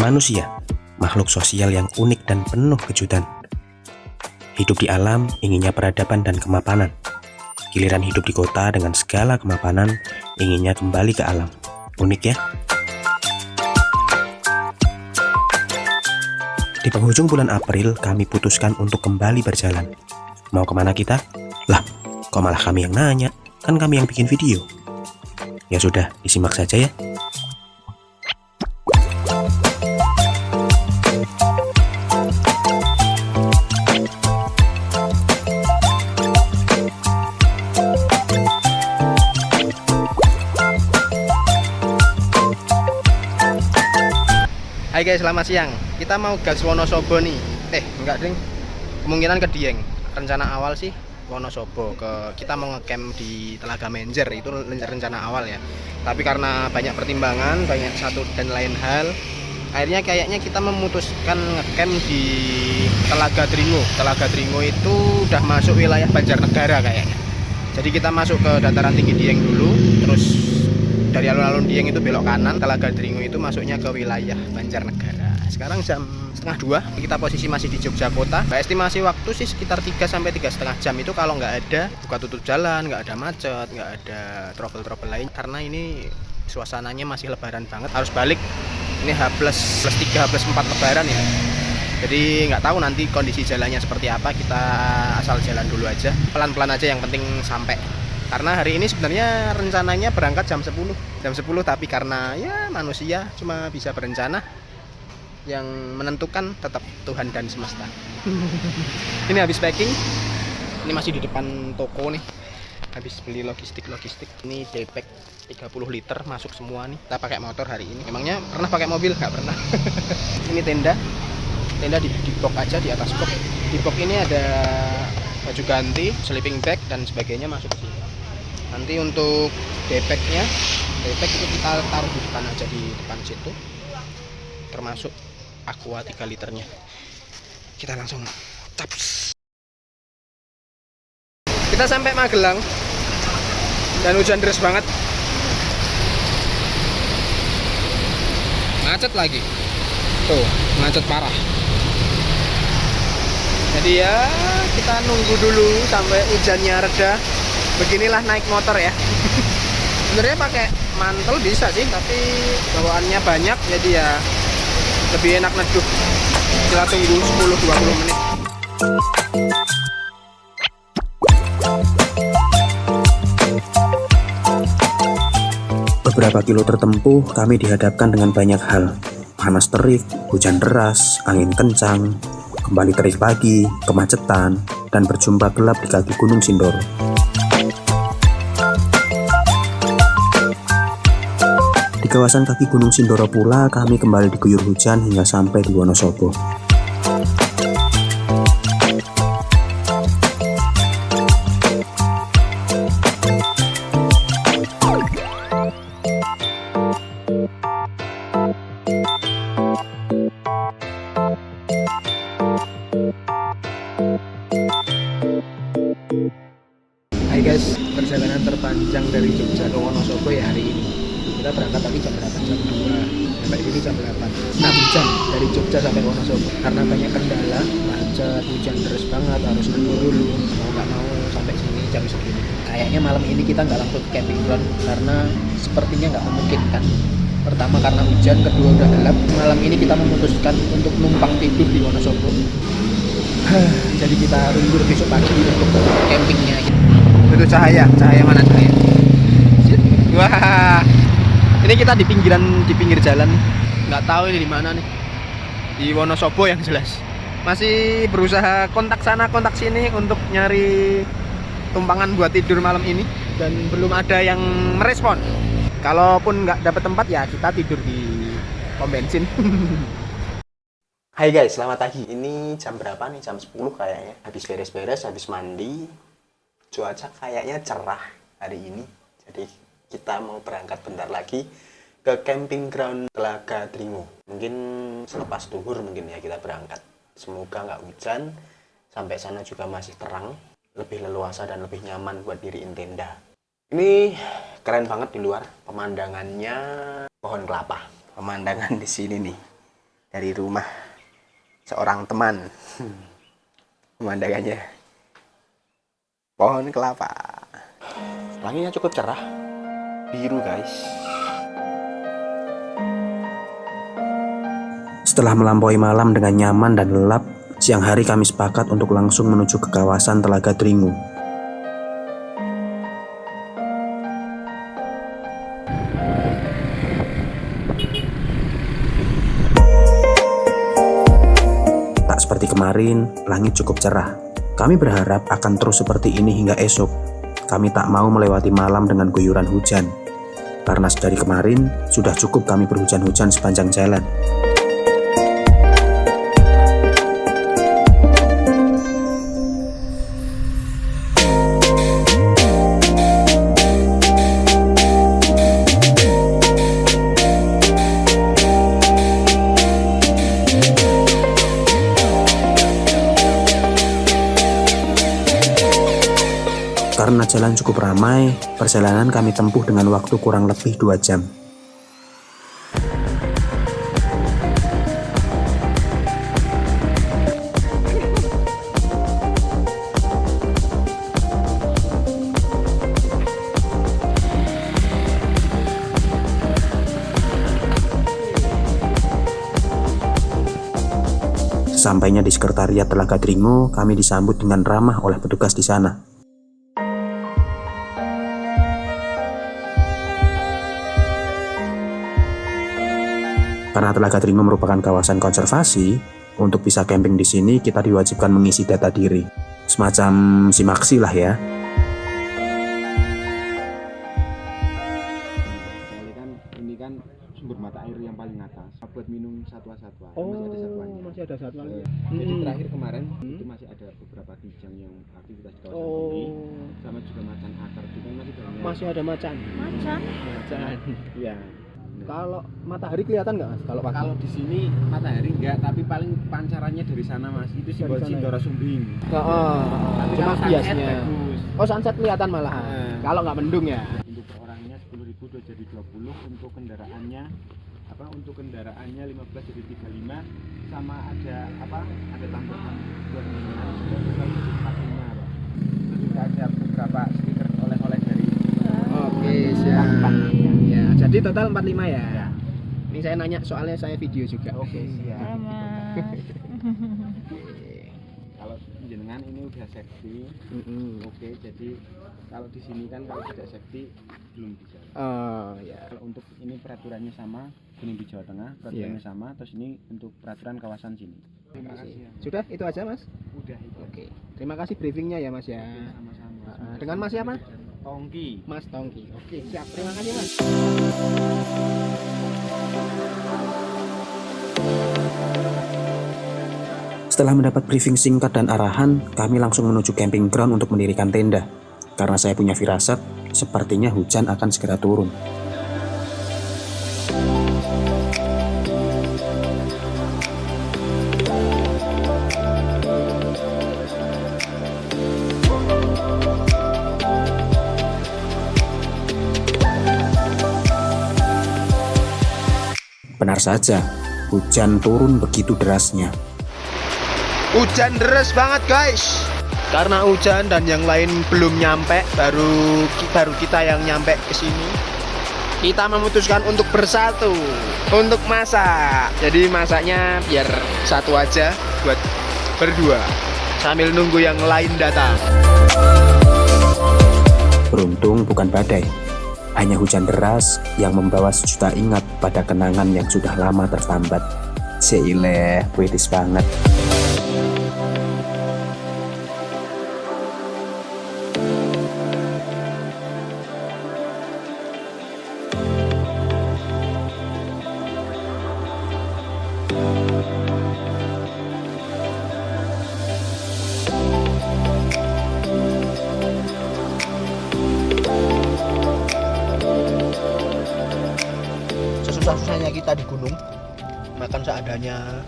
Manusia, makhluk sosial yang unik dan penuh kejutan. Hidup di alam inginnya peradaban dan kemapanan. Giliran hidup di kota dengan segala kemapanan, inginnya kembali ke alam. Unik ya? Di penghujung bulan April, kami putuskan untuk kembali berjalan. Mau kemana kita? Lah, kok malah kami yang nanya? Kan kami yang bikin video. Ya sudah, disimak saja ya. Hai guys, selamat siang. Kita mau gas Wonosobo nih. Enggak ding. Kemungkinan ke Dieng. Rencana awal sih Wonosobo. Kita mau ngecamp di Telaga Menjer, itu rencana awal ya. Tapi karena banyak pertimbangan, banyak satu dan lain hal, akhirnya kayaknya kita memutuskan ngecamp di Telaga Dringo. Telaga Dringo itu udah masuk wilayah Banjarnegara kayaknya. Jadi kita masuk ke dataran tinggi Dieng dulu, terus dari alun-alun Dieng itu belok kanan. Telaga Dringo itu masuknya ke wilayah Banjarnegara. Sekarang jam 1:30, kita posisi masih di Jogja Kota. Estimasi waktu sih sekitar 3 sampai 3,5 jam itu kalau nggak ada buka tutup jalan, nggak ada macet, nggak ada trouble-trouble lain. Karena ini suasananya masih lebaran banget, harus balik. Ini H+3 H+4 lebaran ya. Jadi nggak tahu nanti kondisi jalannya seperti apa, kita asal jalan dulu aja. Pelan-pelan aja, yang penting sampai. Karena hari ini sebenarnya rencananya berangkat jam 10 tapi karena ya manusia cuma bisa berencana, yang menentukan tetap Tuhan dan semesta. Ini habis packing, ini masih di depan toko nih, habis beli logistik. Ini daypack 30 liter masuk semua nih. Kita pakai motor hari ini. Emangnya pernah pakai mobil? Nggak pernah. Ini tenda di box aja, di atas box. Di box ini ada baju ganti, sleeping bag dan sebagainya masuk sini. Nanti untuk daypack itu kita taruh di depan aja, di depan situ, termasuk aqua 3 liternya. Kita langsung taps. Kita sampai Magelang dan hujan deras banget, macet lagi tuh, macet parah. Jadi ya kita nunggu dulu sampai hujannya reda. Beginilah naik motor ya. Sebenarnya pakai mantel bisa sih, tapi bawaannya banyak, jadi ya lebih enak neduh. Kita tunggu 10-20 menit. Beberapa kilo tertempuh, kami dihadapkan dengan banyak hal. Panas terik, hujan deras, angin kencang, kembali terik lagi, kemacetan, dan berjumpa gelap di kaki Gunung Sindoro. Di kawasan kaki Gunung Sindoro pula, kami kembali diguyur hujan hingga sampai di Wonosobo. Hai guys, perjalanan terpanjang dari Jogja ke Wonosobo ya hari ini. Kita berangkat tadi jam berapa? Jam 2, sampai sini jam 8. 6 jam dari Jogja sampai Wonosobo. Karena banyak kendala, macet, hujan deras banget, harus nunggu dulu. Mau nggak mau sampai sini jam segini. Kayaknya malam ini kita nggak langsung ke camping ground karena sepertinya nggak memungkinkan. Pertama karena hujan, kedua udah gelap. Malam ini kita memutuskan untuk numpang tidur di Wonosobo. Jadi kita tunggu besok pagi untuk campingnya. Itu cahaya mana cahaya? Wah, ini kita di pinggir jalan. Nggak tahu ini di mana nih. Di Wonosobo yang jelas. Masih berusaha kontak sana kontak sini untuk nyari tumpangan buat tidur malam ini, dan belum ada yang merespon. Kalaupun nggak dapat tempat ya kita tidur di pom bensin. Hai guys, selamat pagi. Ini jam berapa nih? Jam 10 kayaknya. Habis beres-beres, habis mandi. Cuaca kayaknya cerah hari ini. Jadi kita mau berangkat bentar lagi ke camping ground Telaga Dringo. Mungkin selepas duhur mungkin ya kita berangkat. Semoga nggak hujan. Sampai sana juga masih terang, lebih leluasa dan lebih nyaman buat diriin tenda. Ini keren banget di luar. Pemandangannya pohon kelapa. Pemandangan di sini nih. dari rumah seorang teman. Pemandangannya pohon kelapa. Langitnya cukup cerah, biru guys. Setelah melampaui malam dengan nyaman dan lelap, siang hari kami sepakat untuk langsung menuju ke kawasan Telaga Dringu. Tak seperti kemarin, langit cukup cerah. Kami berharap akan terus seperti ini hingga esok. Kami tak mau melewati malam dengan guyuran hujan. Karena dari kemarin, sudah cukup kami berhujan-hujan sepanjang jalan. Karena jalan cukup ramai, perjalanan kami tempuh dengan waktu kurang lebih 2 jam. Sesampainya di sekretariat Telaga Dringu, kami disambut dengan ramah oleh petugas di sana. Karena Telaga Dringu merupakan kawasan konservasi, untuk bisa camping di sini kita diwajibkan mengisi data diri. Semacam simaksi lah ya. Ini kan sumber mata air yang paling atas buat minum satwa-satwa. Masih ada satwa. Jadi terakhir kemarin itu masih ada beberapa kijang yang aktivitas di kawasan ini, sama juga macan akar itu kan masih banyak. Masih ada macan. Macan. Iya. Kalau matahari kelihatan nggak Mas? Kalau pagi? Kalau di sini matahari enggak, tapi paling pancarannya dari sana Mas. Itu simbol Dari sana, Sindoro Sumbing. Tapi kalau Mas sunset biasnya. bagus. Oh, sunset kelihatan malahan. Kalau nggak mendung ya. Untuk per orangnya 10.000 udah jadi 20, untuk kendaraannya untuk kendaraannya 15 jadi 35, sama ada tambahan buat minuman 45 Pak. Terus juga ada beberapa stiker oleh-oleh dari Oke, siap. Ya, jadi total 45 ya. Ya. Ini saya nanya soalnya saya video juga. Oke, siap. Mas. Kalau jenengan ini udah safety. Oke, jadi kalau di sini kan kalau tidak safety belum bisa. Oh, ya. Kalau untuk ini peraturannya sama, ini di Jawa Tengah peraturannya sama, terus ini untuk peraturan kawasan sini. Terima kasih ya. Sudah itu aja, Mas? Udah itu. Oke. Terima kasih briefingnya ya, Mas ya. Oke, sama-sama. Dengan Mas siapa? Tongki. Mas Tongki. Oke, siap. Terima kasih, Mas. Setelah mendapat briefing singkat dan arahan, kami langsung menuju camping ground untuk mendirikan tenda. Karena saya punya firasat, sepertinya hujan akan segera turun. Benar saja, hujan turun begitu derasnya. Hujan deras banget, guys. Karena hujan dan yang lain belum nyampe, baru kita yang nyampe ke sini. Kita memutuskan untuk bersatu, untuk masak. Jadi masaknya biar satu aja buat berdua, sambil nunggu yang lain datang. Beruntung bukan badai, hanya hujan deras yang membawa sejuta ingat pada kenangan yang sudah lama tertambat. Seileh, puitis banget. Sesusah-susahnya kita di gunung, makan seadanya,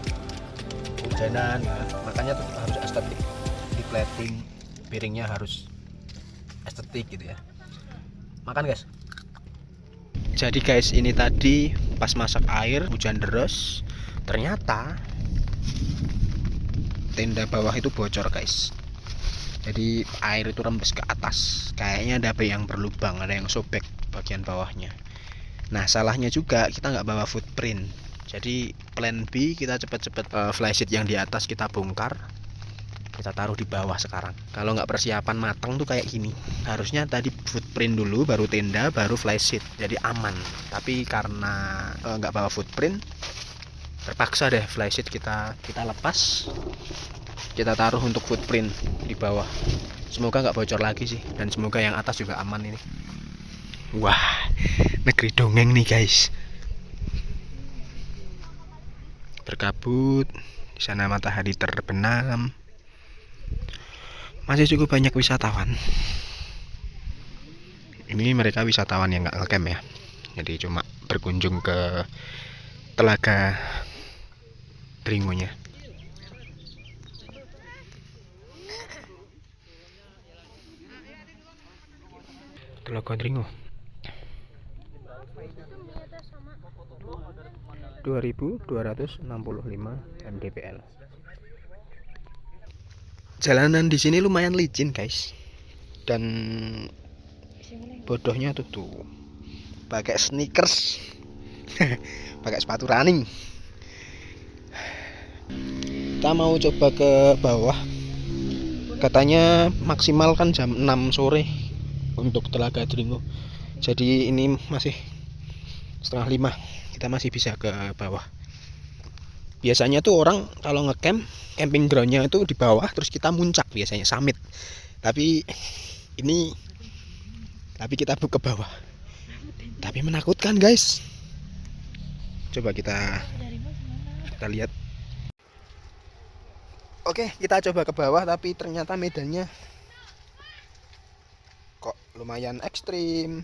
hujanan ya, makanya tetap harus estetik. Di plating piringnya harus estetik gitu ya. Makan guys. Jadi guys, ini tadi pas masak air hujan deras, Ternyata tenda bawah itu bocor guys, jadi air itu rembes ke atas, kayaknya ada yang berlubang, ada yang sobek bagian bawahnya. Nah salahnya juga kita nggak bawa footprint, jadi plan B kita cepet-cepet flysheet yang di atas kita bongkar, kita taruh di bawah sekarang. Kalau nggak persiapan matang tuh kayak gini, harusnya tadi footprint dulu baru tenda baru flysheet, jadi aman. Tapi karena nggak bawa footprint, terpaksa deh flysheet kita lepas, kita taruh untuk footprint di bawah. Semoga nggak bocor lagi sih, dan semoga yang atas juga aman ini. Wah, negeri dongeng nih guys. Berkabut, di sana matahari terbenam. Masih cukup banyak wisatawan. Ini mereka wisatawan yang nggak ngecamp ya, jadi cuma berkunjung ke Telaga Dringonya. Telaga Dringo 2265 mdpl. Jalanan di sini lumayan licin guys, dan bodohnya tuh pakai sneakers, pakai sepatu running. Kita mau coba ke bawah, katanya maksimal kan jam 6 sore untuk Telaga Dringo, jadi ini masih setengah 5, kita masih bisa ke bawah. Biasanya tuh orang kalau ngecamp, camping groundnya itu di bawah, terus kita muncak biasanya summit. Tapi ini, kita ke bawah. Tapi menakutkan guys. Coba kita lihat. Oke, kita coba ke bawah, tapi ternyata medannya kok lumayan ekstrim.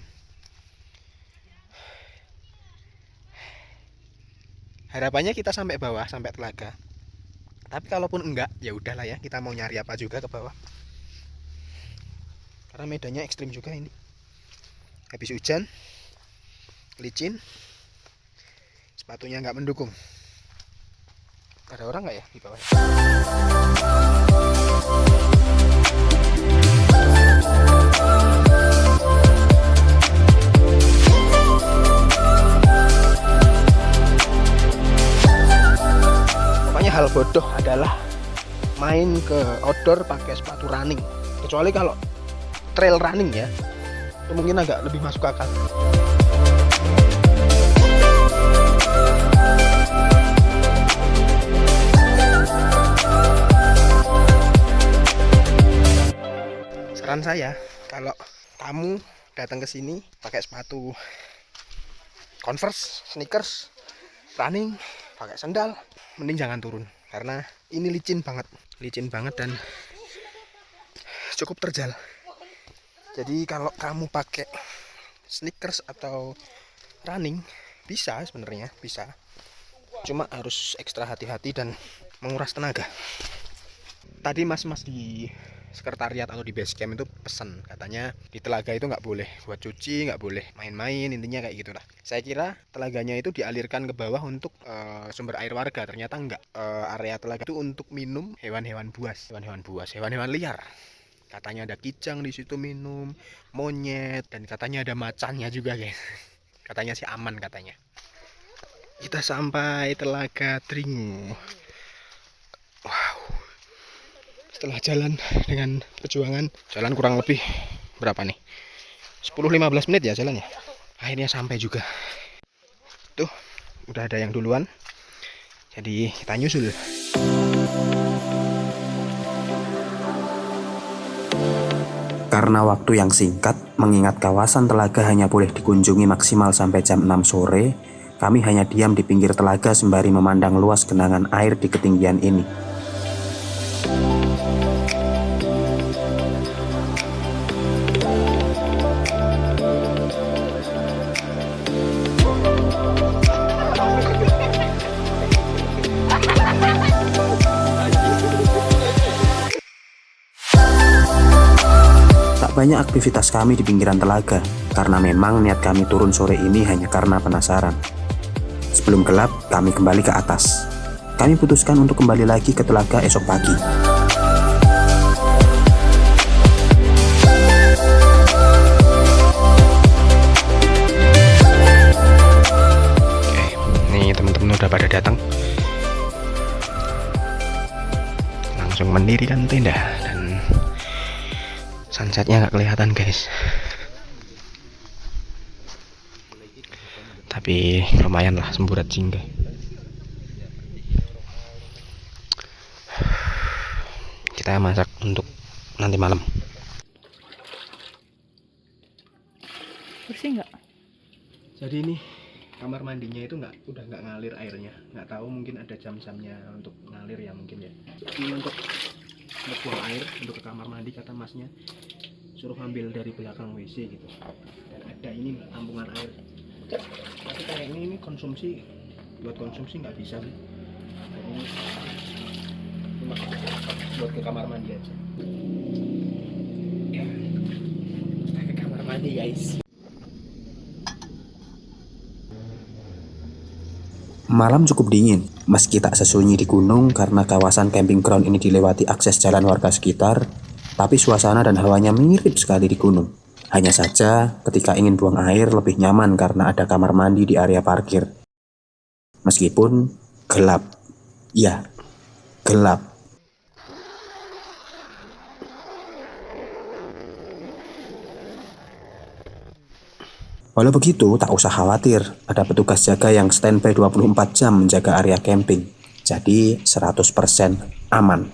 Harapannya kita sampai bawah, sampai telaga. Tapi kalaupun enggak, ya udahlah ya, kita mau nyari apa juga ke bawah. Karena medannya ekstrim juga ini. Habis hujan, licin, sepatunya nggak mendukung. Ada orang nggak ya di bawah? Hal bodoh adalah main ke outdoor pakai sepatu running, kecuali kalau trail running ya, itu mungkin agak lebih masuk akal. Saran saya, kalau kamu datang ke sini pakai sepatu Converse, sneakers, running, pakai sandal, mending jangan turun, karena ini licin banget dan cukup terjal. Jadi kalau kamu pakai sneakers atau running bisa, sebenarnya bisa, cuma harus ekstra hati-hati dan menguras tenaga. Tadi mas-mas di sekretariat atau di base camp itu pesan, katanya di telaga itu nggak boleh buat cuci, nggak boleh main-main, intinya kayak gitulah. Saya kira telaganya itu dialirkan ke bawah untuk sumber air warga, ternyata enggak. Area telaga itu untuk minum hewan-hewan buas, hewan-hewan liar. Katanya ada kijang di situ minum, monyet, dan katanya ada macannya juga guys. Katanya sih aman katanya. Kita sampai Telaga Dringo. Wow. Setelah jalan dengan perjuangan, jalan kurang lebih berapa nih? 10-15 menit ya jalannya. Akhirnya sampai juga. Tuh, udah ada yang duluan. Jadi kita nyusul. Karena waktu yang singkat, mengingat kawasan telaga hanya boleh dikunjungi maksimal sampai jam 6 sore, kami hanya diam di pinggir telaga sembari memandang luas genangan air di ketinggian ini. Tak banyak aktivitas kami di pinggiran telaga, karena memang niat kami turun sore ini hanya karena penasaran. Sebelum gelap, kami kembali ke atas. Kami putuskan untuk kembali lagi ke telaga esok pagi. Udah pada datang, langsung mendirikan tenda dan sunsetnya nggak kelihatan guys, tapi lumayan lah semburat jingga. Kita masak untuk nanti malam. Bersih nggak? Jadi ini kamar mandinya itu udah nggak ngalir airnya, nggak tahu mungkin ada jam-jamnya untuk ngalir ya mungkin ya. Ini untuk buang air untuk ke kamar mandi, kata masnya suruh ambil dari belakang WC gitu, dan ada ini tampungan air. Tapi kayaknya ini konsumsi, buat konsumsi nggak bisa sih, ini cuma buat ke kamar mandi aja ya. Kita ke kamar mandi guys. Malam cukup dingin, meski tak sesunyi di gunung karena kawasan camping ground ini dilewati akses jalan warga sekitar, tapi suasana dan hawanya mirip sekali di gunung. Hanya saja, ketika ingin buang air lebih nyaman karena ada kamar mandi di area parkir. Meskipun gelap, ya, gelap. Walau begitu, tak usah khawatir, ada petugas jaga yang standby 24 jam menjaga area camping. Jadi 100% aman.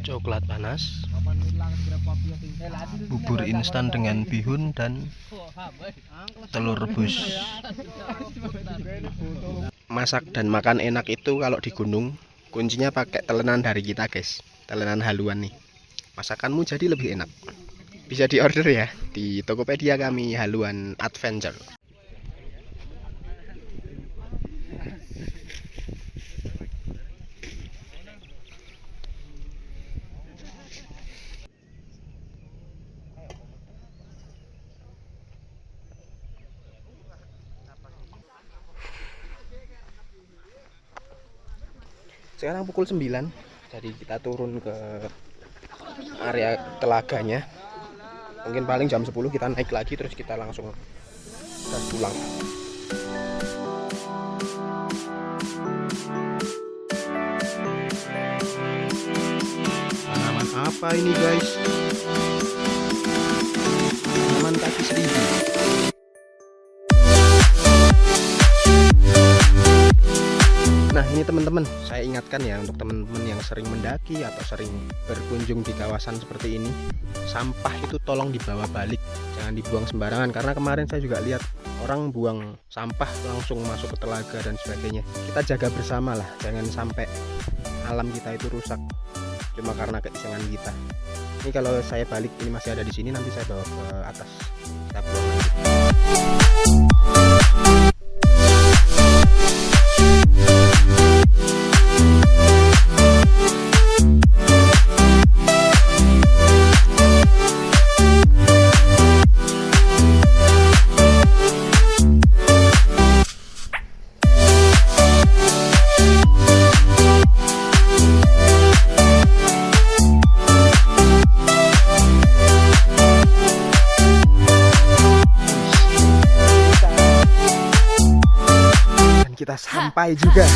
Coklat panas, bubur instan dengan bihun dan telur rebus. Masak dan makan enak itu kalau di gunung kuncinya pakai telenan dari kita guys, telenan haluan nih. Masakanmu jadi lebih enak. Bisa diorder ya di Tokopedia kami, Haluan Adventure. Sekarang pukul 9, jadi kita turun ke area telaganya. Mungkin paling jam 10 kita naik lagi, terus kita langsung gas pulang. Tanaman apa ini guys? Tanaman kaki seribu. Nah ini teman-teman, saya ingatkan ya untuk teman-teman yang sering mendaki atau sering berkunjung di kawasan seperti ini, sampah itu tolong dibawa balik, jangan dibuang sembarangan. Karena kemarin saya juga lihat orang buang sampah langsung masuk ke telaga dan sebagainya. Kita jaga bersama lah, jangan sampai alam kita itu rusak cuma karena keisengan kita. Ini kalau saya balik ini masih ada di sini, nanti saya bawa ke atas, kita buang lagi. Kita sampai juga.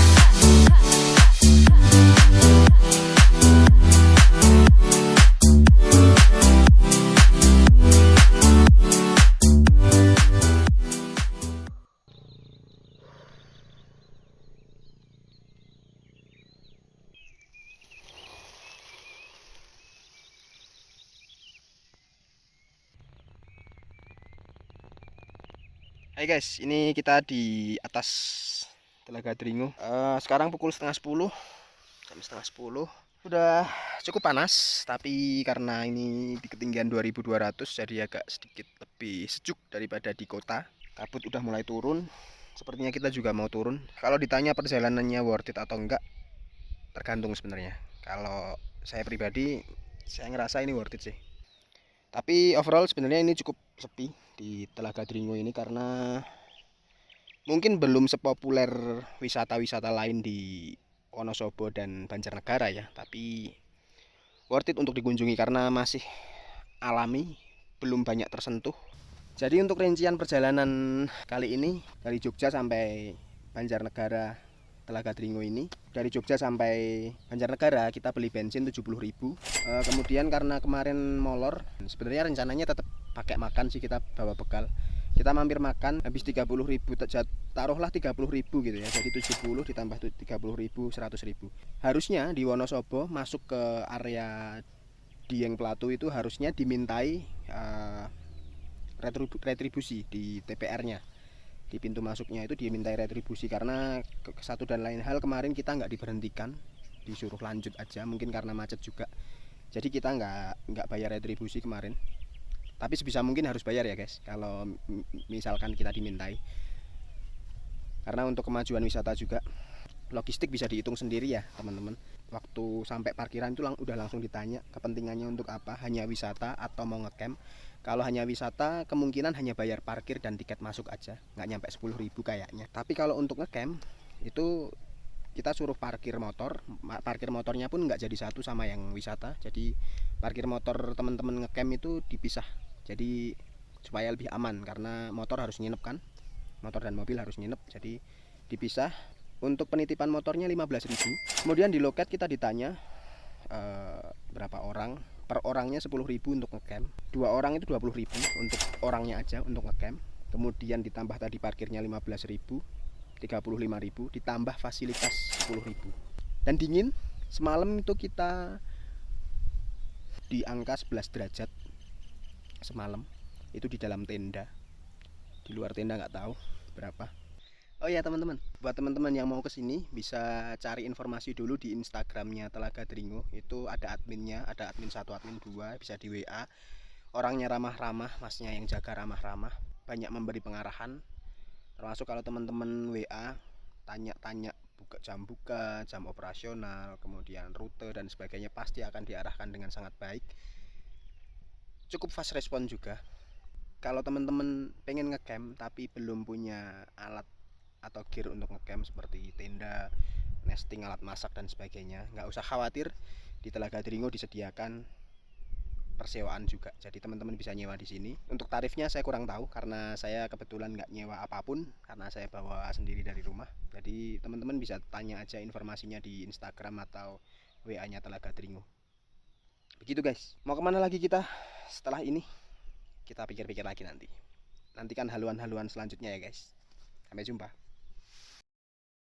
Hai guys, ini kita di atas Telaga Dringo. Sekarang pukul setengah 10, jam setengah 10. Udah cukup panas, tapi karena ini di ketinggian 2200 jadi agak sedikit lebih sejuk daripada di kota. Kabut udah mulai turun. Sepertinya kita juga mau turun. Kalau ditanya perjalanannya worth it atau enggak, tergantung sebenarnya. Kalau saya pribadi, saya ngerasa ini worth it sih. Tapi overall sebenarnya ini cukup sepi di Telaga Dringo ini karena mungkin belum sepopuler wisata-wisata lain di Wonosobo dan Banjarnegara ya. Tapi worth it untuk dikunjungi karena masih alami, belum banyak tersentuh. Jadi untuk rincian perjalanan kali ini dari Jogja sampai Banjarnegara Telaga Dringo ini, dari Jogja sampai Banjarnegara kita beli bensin 70.000. Kemudian karena kemarin molor, sebenarnya rencananya tetap pakai makan sih, kita bawa bekal. Kita mampir makan habis 30.000, taruhlah 30.000 gitu ya. Jadi 70 ditambah 30.000 100.000. Harusnya di Wonosobo masuk ke area Dieng Platu itu harusnya dimintai retribusi di TPR-nya. Di pintu masuknya itu dimintai retribusi karena satu dan lain hal kemarin kita nggak diberhentikan, disuruh lanjut aja, mungkin karena macet juga. Jadi kita nggak bayar retribusi kemarin. Tapi sebisa mungkin harus bayar ya guys, kalau misalkan kita dimintai. Karena untuk kemajuan wisata juga, logistik bisa dihitung sendiri ya teman-teman. Waktu sampai parkiran itu udah langsung ditanya kepentingannya untuk apa, hanya wisata atau mau ngecamp. Kalau hanya wisata kemungkinan hanya bayar parkir dan tiket masuk aja, nggak nyampe 10.000 kayaknya. Tapi kalau untuk ngecamp itu kita suruh parkir motor, parkir motornya pun nggak jadi satu sama yang wisata. Jadi parkir motor teman-teman ngecamp itu dipisah, jadi supaya lebih aman karena motor harus nginep kan, motor dan mobil harus nginep, jadi dipisah. Untuk penitipan motornya 15.000. Kemudian di loket kita ditanya berapa orang, per orangnya 10.000 untuk ngecamp. 2 orang itu 20.000 untuk orangnya aja untuk ngecamp. Kemudian ditambah tadi parkirnya 15.000, 35.000, ditambah fasilitas 10.000. Dan dingin, semalam itu kita di angka 11 derajat semalam. Itu di dalam tenda. Di luar tenda nggak tahu berapa. Oh ya teman-teman, buat teman-teman yang mau kesini bisa cari informasi dulu di Instagramnya Telaga Dringo. Itu ada adminnya, ada admin 1, admin 2, bisa di WA. Orangnya ramah-ramah, masnya yang jaga ramah-ramah, banyak memberi pengarahan. Termasuk kalau teman-teman WA tanya-tanya buka, jam operasional, kemudian rute dan sebagainya, pasti akan diarahkan dengan sangat baik. Cukup fast respon juga. Kalau teman-teman pengen ngecamp tapi belum punya alat atau gear untuk ngecamp seperti tenda, nesting, alat masak dan sebagainya, nggak usah khawatir, di Telaga Dringo disediakan persewaan juga. Jadi teman-teman bisa nyewa di sini. Untuk tarifnya saya kurang tahu karena saya kebetulan nggak nyewa apapun karena saya bawa sendiri dari rumah. Jadi teman-teman bisa tanya aja informasinya di Instagram atau WA-nya Telaga Dringo. Begitu guys. Mau kemana lagi kita setelah ini? Kita pikir-pikir lagi nanti. Nantikan haluan-haluan selanjutnya ya guys. Sampai jumpa.